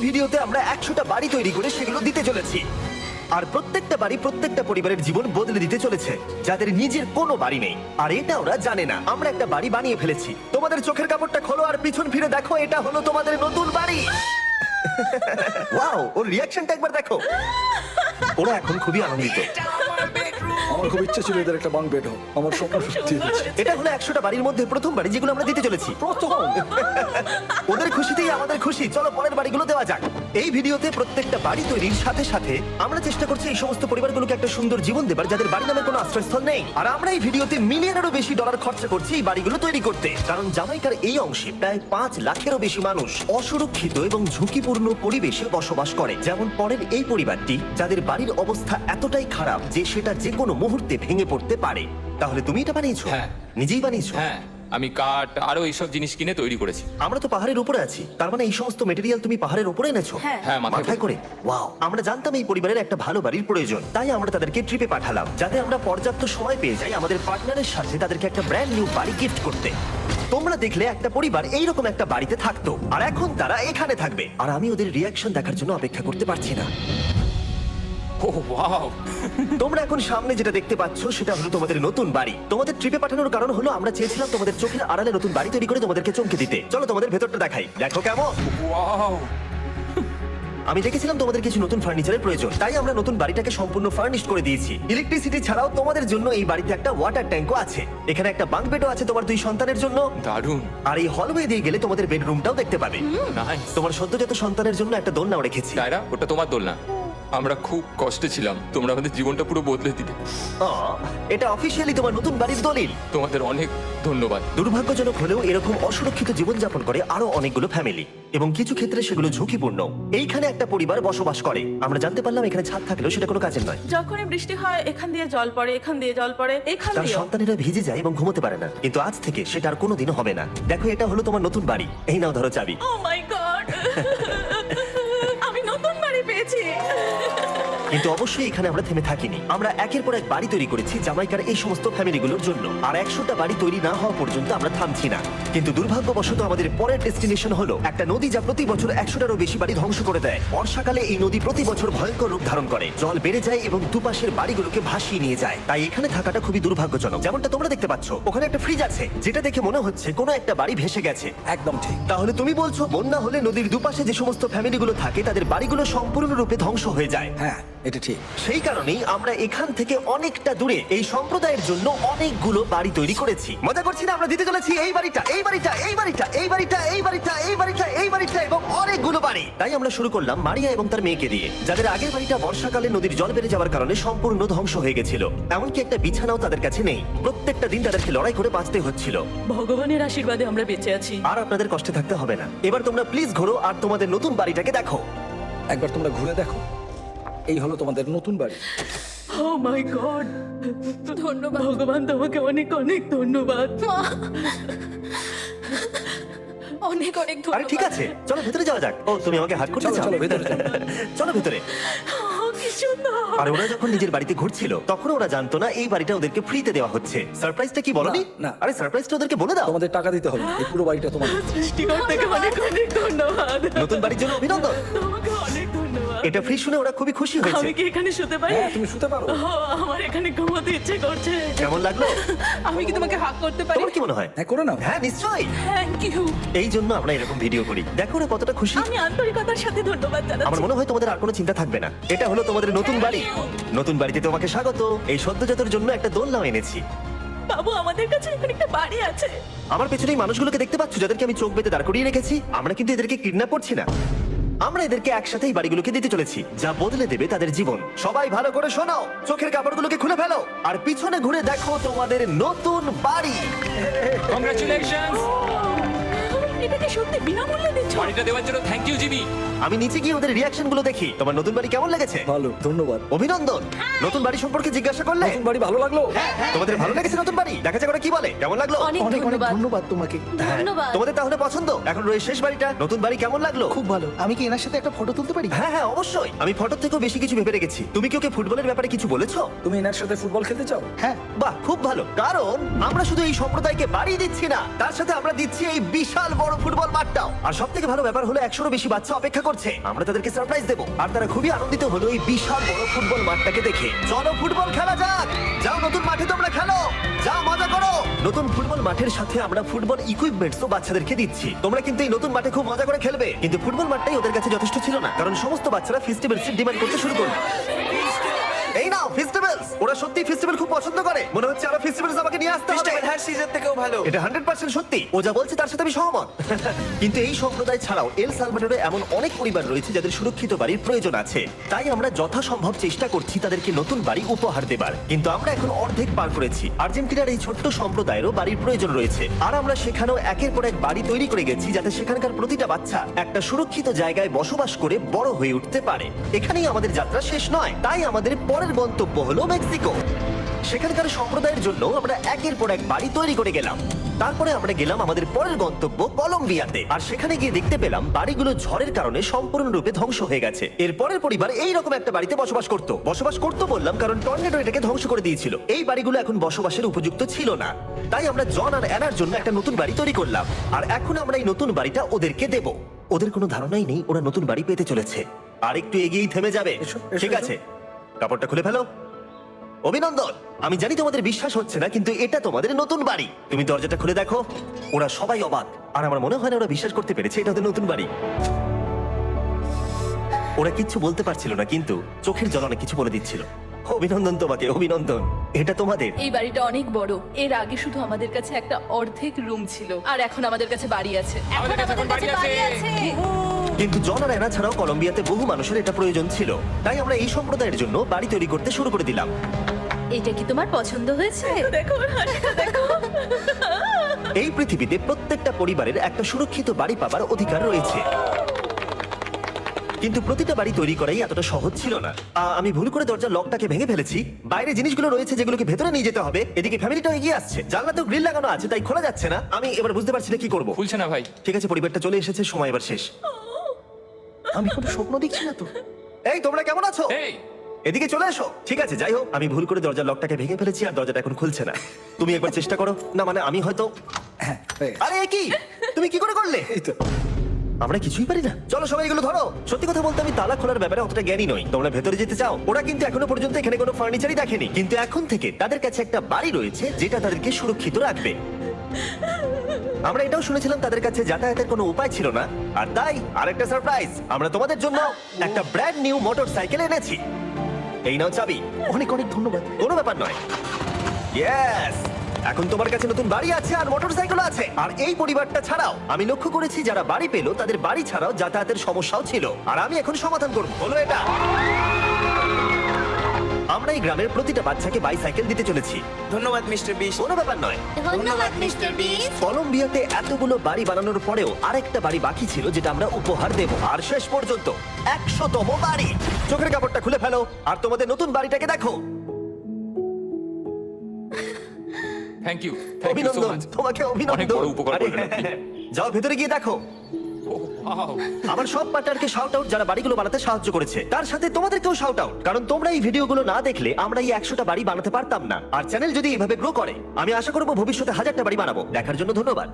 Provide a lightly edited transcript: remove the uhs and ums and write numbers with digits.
ভিডিওতে আমরা 100টা বাড়ি তৈরি করে সেগুলো দিতে চলেছি। আর প্রত্যেকটা বাড়ি প্রত্যেকটা পরিবারের জীবন বদলে দিতে চলেছে যাদের নিজের কোনো বাড়ি নেই। আর এটা ওরা জানে না। আমরা একটা বাড়ি বানিয়ে ফেলেছি। তোমাদের চোখের কাপড়টা খোলো আর পিছন ফিরে দেখো, এটা হলো তোমাদের নতুন বাড়ি। ওয়াও, ওর রিঅ্যাকশনটা একবার দেখো। ওরা এখন খুবই আনন্দিত। আমার খুব ইচ্ছা ছিল এদের একটা বাং বেড হোক। আমার স্বপ্ন সত্যি হয়েছে। এটা হলো 100টা বাড়ির মধ্যে প্রথম বাড়ি যেগুলো আমরা দিতে চলেছি। প্রথম ওদের খুশিতেই আমাদের খুশি। চলো পরের বাড়িগুলো দেওয়া যাক। এই ভিডিওতে প্রত্যেকটা বাড়ি তৈরির সাথে সাথে আমরা চেষ্টা করছি এই সমস্ত পরিবারগুলোকে একটা সুন্দর জীবন দেবার যাদের বাড়ি নামের কোনো আশ্রয়স্থল নেই। আর আমরা এই ভিডিওতে মিলিয়নেরও বেশি ডলার খরচা করছি এই বাড়িগুলো তৈরি করতে, কারণ জামাইকার এই অংশে প্রায় 5 লাখেরও বেশি মানুষ অসুরক্ষিত এবং ঝুঁকিপূর্ণ পরিবেশে বসবাস করে। যেমন পরের এই পরিবারটি, যাদের বাড়ির অবস্থা এতটাই খারাপ যে সেটা যে কোনো মুহূর্তে ভেঙে পড়তে পারে। তাহলে তুমি এটা বানিয়েছো? হ্যাঁ। নিজেই বানিয়েছো? হ্যাঁ, আমি কাঠ আরো এইসব জিনিস কিনে তৈরি করেছি। আমরা তো পাহাড়ের উপরে আছি, তার মানে এই সমস্ত মেটেরিয়াল তুমি পাহাড়ের উপরে এনেছো? হ্যাঁ, মাথায় করে। ওয়াও, আমরা জানতাম এই পরিবারের একটা ভালো বাড়ির প্রয়োজন, তাই আমরা তাদেরকে ট্রিপে পাঠালাম যাতে আমরা পর্যাপ্ত সময় পেয়ে যাই আমাদের পার্টনারের সাথে তাদেরকে একটা ব্র্যান্ড নিউ বাড়ি গিফট করতে। তোমরা দেখলে একটা পরিবার এইরকম একটা বাড়িতে থাকতো, আর এখন তারা এখানে থাকবে। আর আমি ওদের রিয়াকশন দেখার জন্য অপেক্ষা করতে পারছি না। ও ওয়াও, তোমরা এখন সামনে যেটা দেখতে পাচ্ছ সেটা হলো তোমাদের নতুন বাড়ি। তোমাদের ট্রিপে পাঠানোর কারণ হলো আমরা চেয়েছিলাম তোমাদের চোখের আড়ালে নতুন বাড়ি তৈরি করে তোমাদেরকে চমকে দিতে। চলো তোমাদের ভেতরটা দেখাই, দেখো কেমন। ওয়াও, আমি দেখেছিলাম তোমাদের কিছু নতুন ফার্নিচারের প্রয়োজন, তাই আমরা নতুন বাড়িটাকে সম্পূর্ণ ফার্নিশ করে দিয়েছি। ইলেকট্রিসিটি ছাড়াও তোমাদের জন্য এই বাড়িতে একটা ওয়াটার ট্যাঙ্কও আছে। এখানে একটা বাঙ্ক বেডও আছে তোমার 2 সন্তানের জন্য। দারুণ। আর এই হলওয়ে দিয়ে গেলে তোমাদের বেডরুমটাও দেখতে পাবে। নাইস। তোমার সদ্যজাত সন্তানের জন্য একটা দোলনাও রেখেছি। টায়রা, ওটা তোমার দোলনা। আমরা খুব কষ্টে ছিলাম, তোমরা আমাদের জীবনটা পুরো বদলে দিতে। এটা অফিসিয়ালি তোমার নতুন বাড়ির দলিল। তোমাদের অনেক ধন্যবাদ। দুর্ভাগ্যজনক হলেও এরকম অসুরক্ষিত জীবনযাপন করে আরো অনেকগুলো ফ্যামিলি, এবং কিছু ক্ষেত্রে সেগুলো ঝুঁকিপূর্ণ। এইখানে একটা পরিবার বসবাস করে। আমরা জানতে পারলাম এখানে ছাদ থাকলেও সেটা কোনো কাজের নয়। যখনই বৃষ্টি হয় এখান দিয়ে জল পড়ে, এখান দিয়ে জল পড়ে, এখান তার দিয়ে। সন্তানেরা ভিজে যায় এবং ঘুমোতে পারে না, কিন্তু আজ থেকে সেটা আর কোনোদিনও হবে না। দেখো, এটা হলো তোমার নতুন বাড়ি। এই নাও, ধরো চাবি। ও মাই গড, আমি নতুন বাড়ি পেয়েছি। কিন্তু অবশ্যই এখানে আমরা থেমে থাকিনি। আমরা একের পর এক বাড়ি তৈরি করেছি জামাইকার এই সমস্ত ফ্যামিলিগুলোর জন্য। আর 100টা বাড়ি তৈরি না হওয়া পর্যন্ত আমরা থামছি না। কিন্তু দুর্ভাগ্যবশত আমাদের পরের ডেস্টিনেশন হলো একটা নদী যা প্রতি বছর 100টারও বেশি বাড়ি ধ্বংস করে দেয়। বর্ষাকালে এই নদী প্রতি বছর ভয়ঙ্কর রূপ ধারণ করে, জল বেড়ে যায় এবং দুপাশের বাড়িগুলোকে ভাসিয়ে নিয়ে যায়। তাই এখানে থাকাটা খুবই দুর্ভাগ্যজনক। যেমনটা তোমরা দেখতে পাচ্ছ, ওখানে একটা ফ্রিজ আছে যেটা দেখে মনে হচ্ছে কোনো একটা বাড়ি ভেসে গেছে। একদম ঠিক। তাহলে তুমি বলছো বন্যা হলে নদীর দুপাশে যে সমস্ত ফ্যামিলিগুলো থাকে তাদের বাড়িগুলো সম্পূর্ণরূপে ধ্বংস হয়ে যায়। হ্যাঁ, এটা ঠিক। সেই কারণেই আমরা এখান থেকে অনেকটা দূরে এই সম্প্রদায়ের জন্য অনেকগুলো বাড়ি তৈরি করেছি। মজা করছি না? আমরা দিতে চলেছি এই বাড়িটা, এই বাড়িটা, এই বাড়িটা, এই বাড়িটা, এই বাড়িটা, এই বাড়িটা, এই বাড়িটা এবং অনেকগুলো বাড়ি। তাই আমরা শুরু করলাম মারিয়া এবং তার মেয়েকে দিয়ে, যাদের আগের বাড়িটা বর্ষাকালে নদীর জল বেড়ে যাওয়ার কারণে সম্পূর্ণ ধ্বংস হয়ে গেছিল। এমনকি একটা বিছানাও তাদের কাছে নেই। প্রত্যেকটা দিন তাদেরকে লড়াই করে বাঁচতে হচ্ছিল। ভগবানের আশীর্বাদে আমরা বেঁচে আছি। আর আপনাদের কষ্টে থাকতে হবে না। এবার তোমরা প্লিজ ঘোরো আর তোমাদের নতুন বাড়িটাকে দেখো। একবার তোমরা ঘুরে দেখো, এই হলো তোমাদের নতুন বাড়ি। ও মাই গড, ধন্যবাদ ভগবান, তোমাকে অনেক অনেক ধন্যবাদ। অনেক অনেক আরে ধন্যবাদ। ঠিক আছে, চলো ভেতরে যাওয়া যাক। ও, তুমি আমাকে হাত করতে চলো, চাও? চলো, ভেতরে চলো। চলো ভেতরে। ও, কি সুন্দর। আর ওরা যখন নিজের বাড়িতে ঘুরছিল তখন ওরা জানতো না এই বাড়িটা ওদেরকে ফ্রিতে দেওয়া হচ্ছে। সারপ্রাইজটা কি বলনি? না, না। আরে সারপ্রাইজটা ওদেরকে বলে দাও। তোমাদের টাকা দিতে হবে না, এই পুরো বাড়িটা তোমার। সৃষ্টিকর্তাকে অনেক অনেক ধন্যবাদ। নতুন বাড়ির জন্য অভিনন্দন। তোমাকে অনেক ধন্যবাদ। এটা ফ্রি শুনে ওরা খুবই খুশি হয়েছে। আমি কি এখানে শুতে পারি? হ্যাঁ, তুমি শুতে পারো। ও, আমার এখানে ঘুমোতে ইচ্ছে করছে। কেমন লাগলো? আমি কি তোমাকে হাক করতে পারি? তোমার কি মনে হয়? হ্যাঁ, করে নাও। হ্যাঁ, নিশ্চয়ই। Thank you. এই জন্য আমরা এরকম ভিডিও করি। দেখো ওরা কতটা খুশি। আমি আন্তরিকতার সাথে ধন্যবাদ আমার জানাচ্ছি। মনে হয় তোমাদের আর কোনো চিন্তা থাকবে না। এটা হলো তোমাদের নতুন বাড়ি। নতুন বাড়িতে তোমাকে স্বাগত। এই সদ্যজাতর জন্য একটা দোলনাও এনেছি। বাবু, আমাদের কাছে এখানে একটা বাড়ি আছে। আমার পেছনে এই মানুষগুলোকে দেখতে পাচ্ছ যাদেরকে আমি চোখ বেঁধে দাঁড় করিয়ে রেখেছি? আমরা কিন্তু এদেরকে কিডন্যাপ করছি না। আমরা এদেরকে একসাথে এই বাড়িগুলোকে দিতে চলেছি যা বদলে দেবে তাদের জীবন। সবাই ভালো করে শোনাও, চোখের কাপড়গুলোকে খুলে ফেলো আর পিছনে ঘুরে দেখো তোমাদের নতুন বাড়ি। কংগ্রাচুলেশনস। এটা কি সত্যি বিনামূল্যে দিচ্ছ? বাড়িটা দেওয়ার জন্য থ্যাংক ইউ জিমি। আমি নিচে গিয়ে ওদের রিয়াকশন গুলো দেখি। তোমার নতুন বাড়ি কেমন লেগেছে? ভালো, ধন্যবাদ। অভিনন্দন। নতুন বাড়ি সম্পর্কে জিজ্ঞাসা করলে? নতুন বাড়ি ভালো লাগলো? তোমাদের ভালো লেগেছে নতুন বাড়ি? দেখা যাক ওরা কি বলে। কেমন লাগলো? অনেক অনেক অনেক ধন্যবাদ। ধন্যবাদ তোমাকে। হ্যাঁ, ধন্যবাদ। তোমাদের তাহলে পছন্দ? এখন রয়েছে শেষ বাড়িটা। নতুন বাড়ি কেমন লাগলো? খুব ভালো। আমি কি এনার সাথে একটা ফটো তুলতে পারি? হ্যাঁ হ্যাঁ, অবশ্যই। আমি ফটোর থেকেও বেশি কিছু ভেবে রেখেছি। তুমি কি ওকে ফুটবলের ব্যাপারে কিছু বলেছো? তুমি এনার সাথে ফুটবল খেলতে চাও? হ্যাঁ। বাহ, খুব ভালো। কারণ আমরা শুধু এই সম্প্রদায়কে বাড়ি দিচ্ছি না, তার সাথে আমরা দিচ্ছি এই বিশাল বড় বড় ফুটবল মাঠটাও। আর সব থেকে ভালো ব্যাপার হলো 100-এরও বেশি বাচ্চা অপেক্ষা করছে। আমরা তাদেরকে সারপ্রাইজ দেবো আর তারা খুবই আনন্দিত হলো এই বিশাল বড় ফুটবল মাঠটাকে দেখে। চলো ফুটবল খেলা যাক। যাও নতুন মাঠে তোমরা খেলো, যাও মজা করো। নতুন ফুটবল মাঠের সাথে আমরা ফুটবল ইকুইপমেন্টসও বাচ্চাদেরকে দিচ্ছি। তোমরা কিন্তু এই নতুন মাঠে খুব মজা করে খেলবে। কিন্তু ফুটবল মাঠটাই ওদের কাছে যথেষ্ট ছিল না, কারণ সমস্ত বাচ্চারা ফেস্টিভ্যালস ডিমান্ড করতে শুরু করলো। এই নাও ফেস্টিভ্যালস। ওরা সত্যি ফেস্টিভ্যাল খুব পছন্দ করে। মনে হচ্ছে আরো ফেস্টিভ্যালস আমাকে নিয়ে আসতে হবে। হ্যাঁ সিজন থেকেও ভালো। এটা 100% সত্যি। ও যা বলছে তার সাথে আমি সহমত। কিন্তু এই সম্প্রদায় ছাড়াও এল সালভাডোরে এমন অনেক পরিবার রয়েছে যাদের সুরক্ষিত বাড়ির প্রয়োজন আছে। তাই আমরা যথাসম্ভব চেষ্টা করছি তাদেরকে নতুন বাড়ি উপহার দেবার। কিন্তু আমরা এখন অর্ধেক পার করেছি। আর্জেন্টিনার এই ছোট্ট সম্প্রদায়েরও বাড়ির প্রয়োজন রয়েছে, আর আমরা সেখানেও একের পর এক বাড়ি তৈরি করে গেছি যাতে সেখানকার প্রতিটা বাচ্চা একটা সুরক্ষিত জায়গায় বসবাস করে বড় হয়ে উঠতে পারে। এখানেই আমাদের যাত্রা শেষ নয়, তাই আমাদের পরের গন্তব্য হলো মেক্সিকো। সেখানকার সম্প্রদায়ের জন্য আমরা একের পর এক বাড়ি তৈরি করে গেলাম। তারপরে আমরা গেলাম আমাদের পরের গন্তব্য কলম্বিয়াতে, আর সেখানে গিয়ে দেখতে পেলাম বাড়িগুলো ঝড়ের কারণে সম্পূর্ণরূপে ধ্বংস হয়ে গেছে। এর পরের পরিবার এইরকম একটা বাড়িতে বসবাস করতো বললাম কারণ টর্নেডো এটাকে ধ্বংস করে দিয়েছিল। এই বাড়িগুলো এখন বসবাসের উপযুক্ত ছিল না, তাই আমরা জন আর অ্যানার জন্য একটা নতুন বাড়ি তৈরি করলাম। আর এখন আমরা এই নতুন বাড়িটা ওদেরকে দেব। ওদের কোনো ধারণাই নেই ওরা নতুন বাড়ি পেতে চলেছে। আর একটু এগিয়েই থেমে যাবে। ঠিক আছে, কাপড়টা খুলে ফেলো। অভিনন্দন। আমি জানি তোমাদের বিশ্বাস হচ্ছে না, কিন্তু এটা তোমাদের নতুন বাড়ি। তুমি দরজাটা খুলে দেখো। ওরা সবাই অবাক, আর আমার মনে হয় না ওরা বিশ্বাস করতে পেরেছে এটা ওদের নতুন বাড়ি। ওরা কিচ্ছু বলতে পারছিল না, কিন্তু চোখের জল অনেক কিছু বলে দিচ্ছিল। অভিনন্দন তোমাকে, অভিনন্দন। এটা তোমাদের। এই বাড়িটা অনেক বড়। এর আগে শুধু আমাদের কাছে একটা অর্ধেক রুম ছিল, আর এখন আমাদের কাছে বাড়ি আছে। আমাদের কাছে এখন বাড়ি আছে। কিন্তু জন আর অ্যানা ছাড়াও কলম্বিয়াতে বহু মানুষের এটা প্রয়োজন ছিল, তাই আমরা এই সম্প্রদায়ের জন্য বাড়ি তৈরি করতে শুরু করে দিলাম। এটা কি তোমার পছন্দ হয়েছে? দেখো হাসিটা দেখো। এই পৃথিবীতে প্রত্যেকটা পরিবারের একটা সুরক্ষিত বাড়ি পাবার অধিকার রয়েছে, কিন্তু প্রতিটা বাড়ি তৈরি করাই এতটা সহজ ছিল না। আমি ভুল করে দরজার লকটাকে ভেঙে ফেলেছি। বাইরে জিনিসগুলো রয়েছে যেগুলোকে ভেতরে নিয়ে যেতে হবে। এদিকে ফ্যামিলিটাও এগিয়ে আসছে। জানলাতেও গ্রিল লাগানো আছে, তাই খোলা যাচ্ছে না। আমি এবার বুঝতে পারছি না কি করব। খুলছে না ভাই। ঠিক আছে, পরিবারটা চলে এসেছে, সময় এবার শেষ। আমি কোনো স্বপ্ন দেখছি না তো। এই তোমরা কেমন আছো? এই এদিকে চলে এসো। ঠিক আছে, যাই হোক, আমি ভুল করে দরজার লকটাকে ভেঙে ফেলেছি আর দরজাটা এখন খুলছে না। তুমি একবার চেষ্টা করো না, মানে আমি হয়তো। হ্যাঁ হয়ে গেছে। আরে এ কি, তুমি কি করে করলে? এই তো আমরা কিছুই পারি না। চলো সবাই এগুলো ধরো। সত্যি কথা বলতে আমি তালা খোলার ব্যাপারে অতটা জ্ঞানী নই। তোমরা ভেতরে যেতে চাও? ওরা কিন্তু এখনো পর্যন্ত এখানে কোনো ফার্নিচারই দেখেনি, কিন্তু এখন থেকে তাদের কাছে একটা বাড়ি রয়েছে যেটা তাদেরকে সুরক্ষিত রাখবে। আমরা এটাও শুনেছিলাম তাদের কাছে যাতায়াতের কোনো উপায় ছিল না, আর তাই আরেকটা সারপ্রাইজ, আমরা তোমাদের জন্য একটা ব্র্যান্ড নিউ মোটরসাইকেল এনেছি। এই নাও চাবি। অনেক অনেক ধন্যবাদ। কোনো ব্যাপার নয়। ইয়েস, এখন তোমার কাছে নতুন বাড়ি আছে আর মোটরসাইকেল আছে। আর এই পরিবারটা ছাড়াও আমি লক্ষ্য করেছি যারা বাড়ি পেলো তাদের বাড়ি ছাড়াও যাতায়াতের সমস্যাও ছিল, আর আমি এখন সমাধান করব। হলো এটা। আমরা এই গ্রামের প্রতিটা বাচ্চাকে বাইসাইকেল দিতে চলেছি। ধন্যবাদ মিস্টার বিশ। কোনো ব্যাপার নয়। ধন্যবাদ মিস্টার বিস্ট। কলম্বিয়াতে এতগুলো বাড়ি বানানোর পরেও আরেকটা বাড়ি বাকি ছিল যেটা আমরা উপহার দেব। আর শেষ পর্যন্ত 100তম বাড়ি। চোখের কাপড়টা খুলে ফেলো আর তোমাদের নতুন বাড়িটাকে দেখো। থ্যাংক ইউ সো অভিনন্দন মাচ। তোমাকে, অনেক অভিনন্দন। বড় উপকার আরে, করলেন আপনি। যাও ভেতরে গিয়ে দেখো। Wow! আমার সব পার্টনারকে শাউট আউট যারা বাড়িগুলো বানাতে সাহায্য করেছে। তার সাথে তোমাদেরকেও শাউট আউট, কারণ তোমরা এই ভিডিওগুলো না দেখলে আমরা এই 100টা বাড়ি বানাতে পারতাম না। আর চ্যানেল যদি এইভাবে গ্রো করে, আমি আশা করবো ভবিষ্যতে 1000টা বাড়ি বানাবো। দেখার জন্য ধন্যবাদ।